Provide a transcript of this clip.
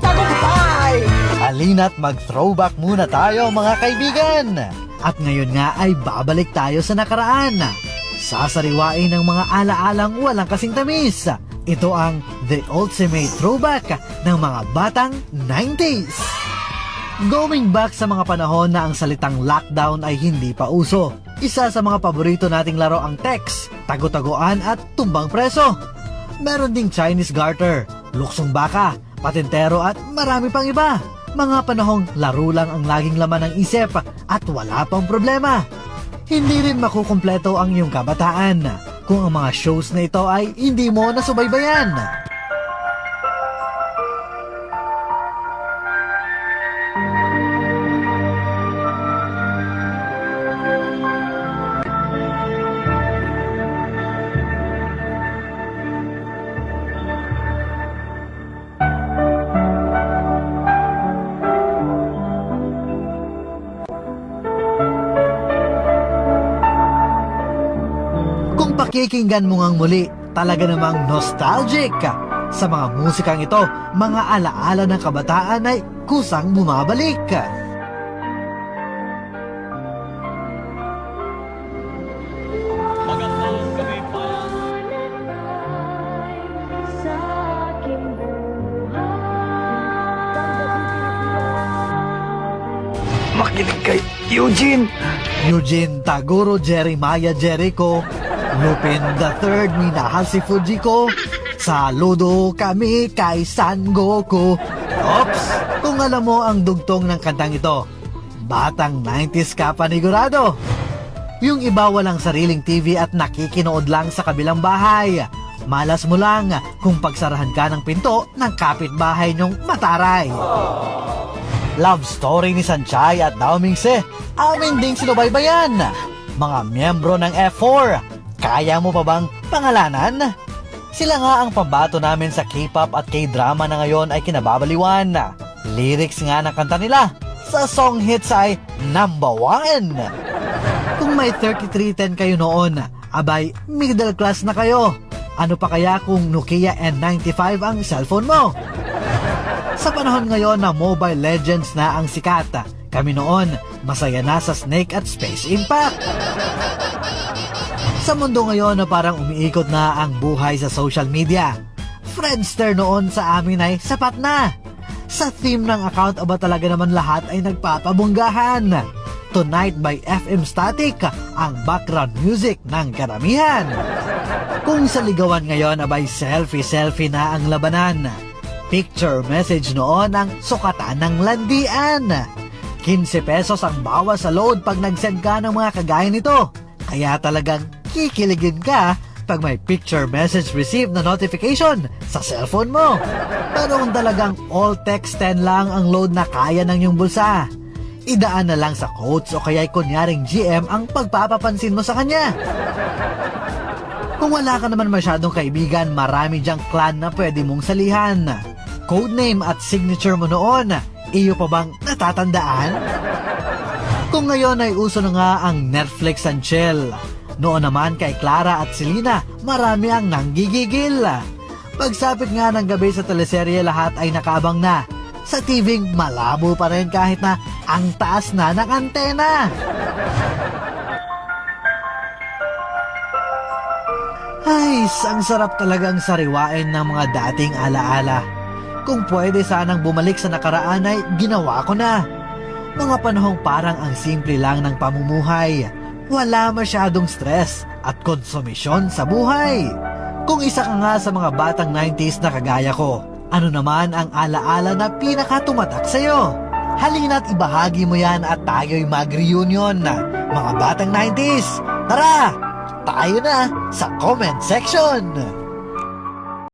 Tagumpay! Halina't mag-throwback muna tayo mga kaibigan. At ngayon nga ay babalik tayo sa nakaraan. Sasariwain ng mga alaalang walang kasing tamis. Ito ang The Ultimate Throwback ng mga batang 90s. Going back sa mga panahon na ang salitang lockdown ay hindi pa uso. Isa sa mga paborito nating laro ang text, tago-taguan at tumbang preso. Meron ding Chinese garter, luksong baka, patintero at marami pang iba. Mga panahong laro lang ang laging laman ng isip at wala pang problema. Hindi rin makukumpleto ang iyong kabataan kung ang mga shows na ito ay hindi mo nasubaybayan. Pakikinggan mo ngang muli, talaga namang nostalgic. Sa mga musikang ito, mga alaala ng kabataan ay kusang bumabalik. Magandang gabi po. Makinig kay Eugene! Eugene Taguro, Jeremiah Jericho, Lupin III, minahal si Fujiko. Saludo kami kay San Goku. Ops! Kung alam mo ang dugtong ng kantang ito, batang 90s ka panigurado. Yung iba walang sariling TV at nakikinood lang sa kabilang bahay. Malas mo lang kung pagsarahan ka ng pinto ng kapitbahay niyong mataray. Love story ni Sanchay at Dao Mingse, amin ding sinubaybayan. Mga miyembro ng F4, kaya mo pa bang pangalanan? Sila nga ang pambato namin sa K-pop at K-drama na ngayon ay kinababaliwan. Lyrics nga ng kanta nila sa song hits ay #1. Kung may 3310 kayo noon, abay middle class na kayo. Ano pa kaya kung Nokia N95 ang cellphone mo? Sa panahon ngayon na Mobile Legends na ang sikat, kami noon masaya na sa Snake at Space Impact. Sa mundo ngayon na parang umiikot na ang buhay sa social media, Friendster noon sa amin ay sapat na. Sa theme ng account aba talaga naman lahat ay nagpapabunggahan. Tonight by FM Static ang background music ng karamihan. Kung sa ligawan ngayon abay selfie na ang labanan. Picture message noon ang sukatan ng landian. 15 pesos ang bawas sa load pag nag-send ka ng mga kagaya nito. Kaya talagang kikiligin ka pag may picture message received na notification sa cellphone mo. Pero kung talagang all text 10 lang ang load na kaya ng iyong bulsa, idaan na lang sa quotes o kaya'y kunyaring GM ang pagpapapansin mo sa kanya. Kung wala ka naman masyadong kaibigan, marami diyang clan na pwede mong salihan. Codename at signature mo noon, iyo pa bang natatandaan? Kung ngayon ay uso na nga ang Netflix and chill, noon naman kay Clara at Selena, marami ang nanggigigil. Pagsapit nga ng gabi sa teleserye, lahat ay nakaabang na. Sa TV, malabo pa rin kahit na ang taas na ng antena. Ay, ang sarap talagang sariwain ng mga dating alaala. Kung pwede sanang bumalik sa nakaraan ay ginawa ko na. Mga panahong parang ang simple lang ng pamumuhay. Wala masyadong stress at konsumisyon sa buhay. Kung isa ka nga sa mga batang 90s na kagaya ko, ano naman ang alaala na pinakatumatak sa'yo? Halina't ibahagi mo yan at tayo'y mag-reunion na mga batang 90s. Tara! Tayo na sa comment section!